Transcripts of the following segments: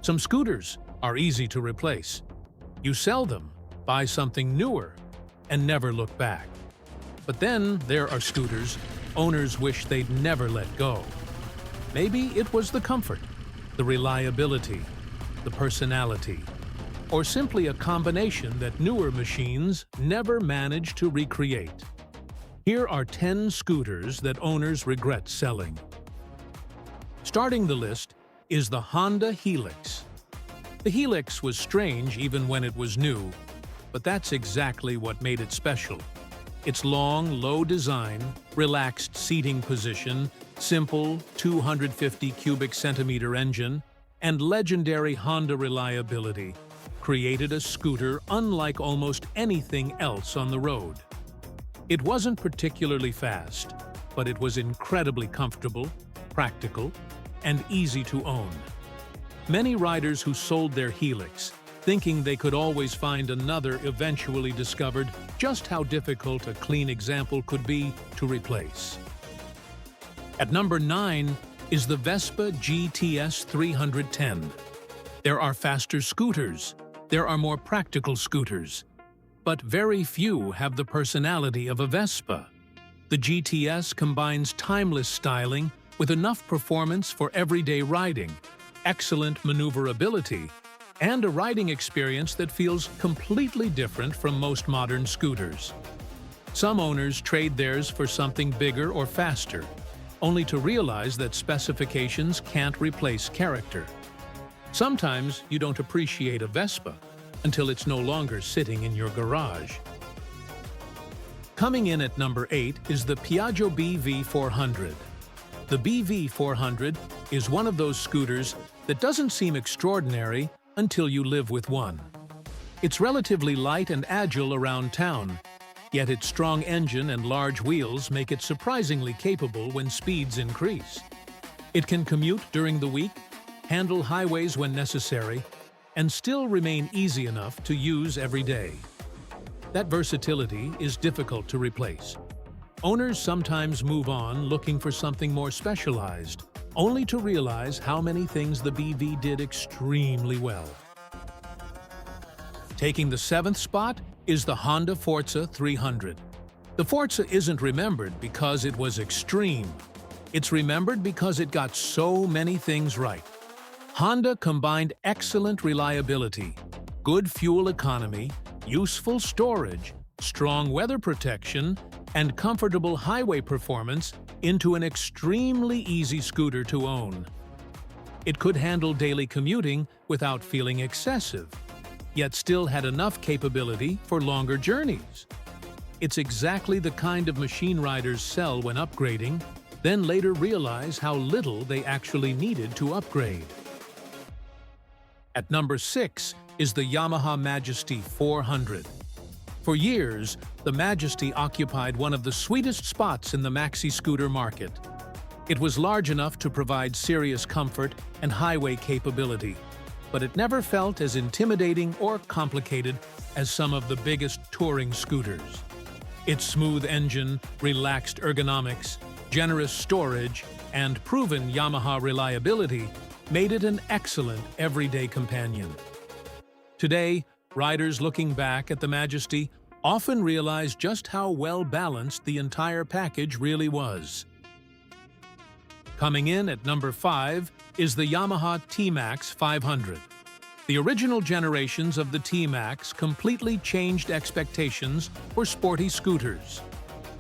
Some scooters are easy to replace. You sell them, buy something newer, and never look back. But then there are scooters owners wish they'd never let go. Maybe it was the comfort, the reliability, the personality, or simply a combination that newer machines never managed to recreate. Here are 10 scooters that owners regret selling. Starting the list is the Honda Helix. The Helix was strange even when it was new, but that's exactly what made it special. Its long, low design, relaxed seating position, simple 250 cubic centimeter engine, and legendary Honda reliability created a scooter unlike almost anything else on the road. It wasn't particularly fast, but it was incredibly comfortable, practical, and easy to own. Many riders who sold their Helix, thinking they could always find another, eventually discovered just how difficult a clean example could be to replace. At number 9 is the Vespa GTS 310. There are faster scooters, there are more practical scooters, but very few have the personality of a Vespa. The GTS combines timeless styling with enough performance for everyday riding, excellent maneuverability, and a riding experience that feels completely different from most modern scooters. Some owners trade theirs for something bigger or faster, only to realize that specifications can't replace character. Sometimes you don't appreciate a Vespa until it's no longer sitting in your garage. Coming in at number 8 is the Piaggio BV400. The BV400 is one of those scooters that doesn't seem extraordinary until you live with one. It's relatively light and agile around town, yet its strong engine and large wheels make it surprisingly capable when speeds increase. It can commute during the week, handle highways when necessary, and still remain easy enough to use every day. That versatility is difficult to replace. Owners sometimes move on looking for something more specialized, only to realize how many things the BV did extremely well. Taking the 7th spot is the Honda Forza 300. The Forza isn't remembered because it was extreme. It's remembered because it got so many things right. Honda combined excellent reliability, good fuel economy, useful storage, strong weather protection, and comfortable highway performance into an extremely easy scooter to own. It could handle daily commuting without feeling excessive, yet still had enough capability for longer journeys. It's exactly the kind of machine riders sell when upgrading, then later realize how little they actually needed to upgrade. At number 6 is the Yamaha Majesty 400. For years, the Majesty occupied one of the sweetest spots in the maxi scooter market. It was large enough to provide serious comfort and highway capability, but it never felt as intimidating or complicated as some of the biggest touring scooters. Its smooth engine, relaxed ergonomics, generous storage, and proven Yamaha reliability made it an excellent everyday companion. Today, riders looking back at the Majesty often realize just how well-balanced the entire package really was. Coming in at number 5 is the Yamaha T-Max 500. The original generations of the T-Max completely changed expectations for sporty scooters.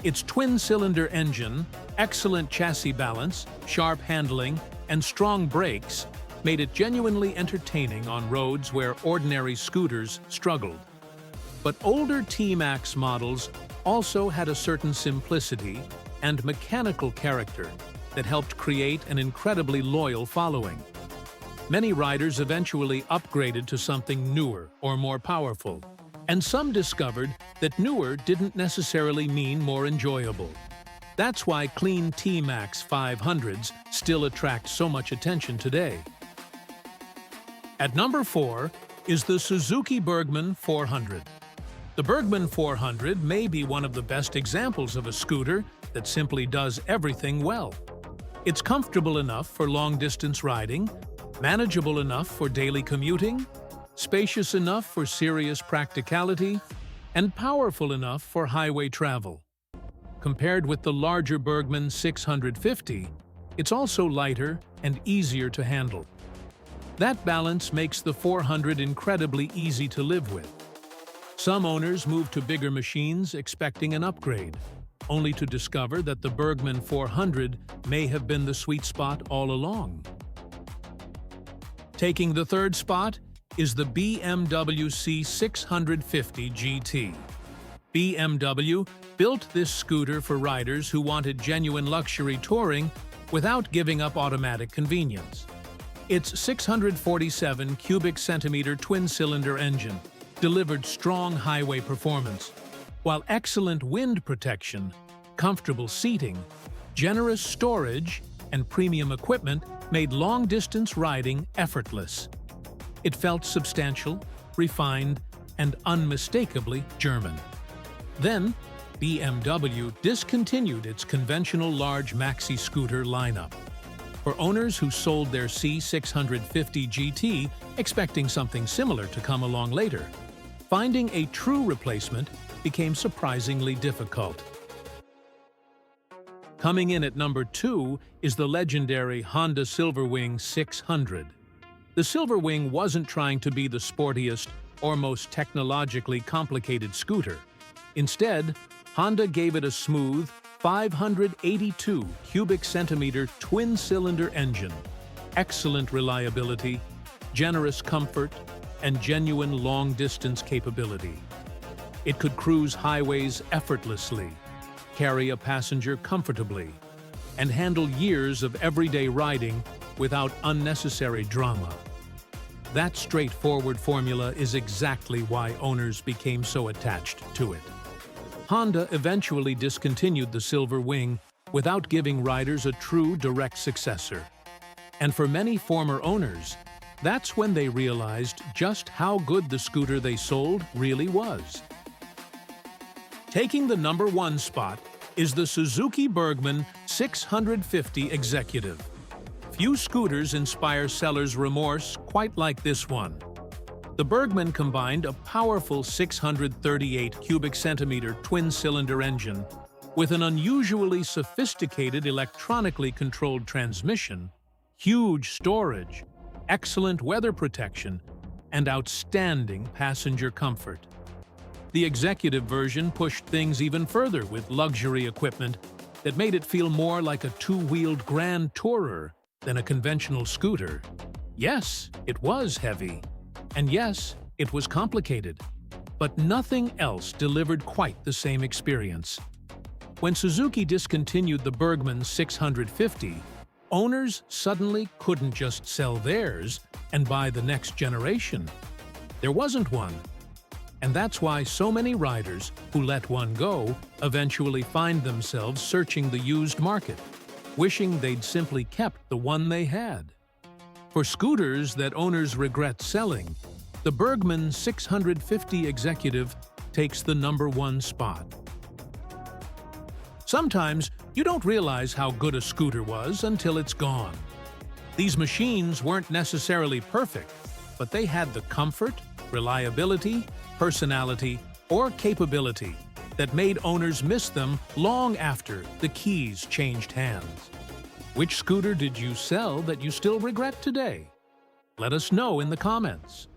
Its twin-cylinder engine, excellent chassis balance, sharp handling, and strong brakes made it genuinely entertaining on roads where ordinary scooters struggled. But older T-Max models also had a certain simplicity and mechanical character that helped create an incredibly loyal following. Many riders eventually upgraded to something newer or more powerful, and some discovered that newer didn't necessarily mean more enjoyable. That's why clean T-Max 500s still attract so much attention today. At number 4 is the Suzuki Burgman 400. The Burgman 400 may be one of the best examples of a scooter that simply does everything well. It's comfortable enough for long-distance riding, manageable enough for daily commuting, spacious enough for serious practicality, and powerful enough for highway travel. Compared with the larger Burgman 650, it's also lighter and easier to handle. That balance makes the 400 incredibly easy to live with. Some owners move to bigger machines expecting an upgrade, only to discover that the Burgman 400 may have been the sweet spot all along. Taking the third spot is the BMW C650 GT. BMW built this scooter for riders who wanted genuine luxury touring without giving up automatic convenience. Its 647 cubic centimeter twin-cylinder engine delivered strong highway performance, while excellent wind protection, comfortable seating, generous storage, and premium equipment made long-distance riding effortless. It felt substantial, refined, and unmistakably German. Then, BMW discontinued its conventional large maxi scooter lineup. For owners who sold their C650 GT expecting something similar to come along later, finding a true replacement became surprisingly difficult. Coming in at number 2 is the legendary Honda Silverwing 600. The Silverwing wasn't trying to be the sportiest or most technologically complicated scooter. Instead, Honda gave it a smooth 582 cubic centimeter twin-cylinder engine, excellent reliability, generous comfort, and genuine long-distance capability. It could cruise highways effortlessly, carry a passenger comfortably, and handle years of everyday riding without unnecessary drama. That straightforward formula is exactly why owners became so attached to it. Honda eventually discontinued the Silverwing without giving riders a true direct successor. And for many former owners, that's when they realized just how good the scooter they sold really was. Taking the number 1 spot is the Suzuki Burgman 650 Executive. Few scooters inspire sellers' remorse quite like this one. The Burgman combined a powerful 638 cubic centimeter twin-cylinder engine with an unusually sophisticated electronically controlled transmission, huge storage, excellent weather protection, and outstanding passenger comfort. The executive version pushed things even further with luxury equipment that made it feel more like a two-wheeled grand tourer than a conventional scooter. Yes, it was heavy. And yes, it was complicated. But nothing else delivered quite the same experience. When Suzuki discontinued the Burgman 650, owners suddenly couldn't just sell theirs and buy the next generation. There wasn't one. And that's why so many riders who let one go eventually find themselves searching the used market, wishing they'd simply kept the one they had. For scooters that owners regret selling, the Burgman 650 Executive takes the number 1 spot. Sometimes you don't realize how good a scooter was until it's gone. These machines weren't necessarily perfect, but they had the comfort, reliability, personality, or capability that made owners miss them long after the keys changed hands. Which scooter did you sell that you still regret today? Let us know in the comments.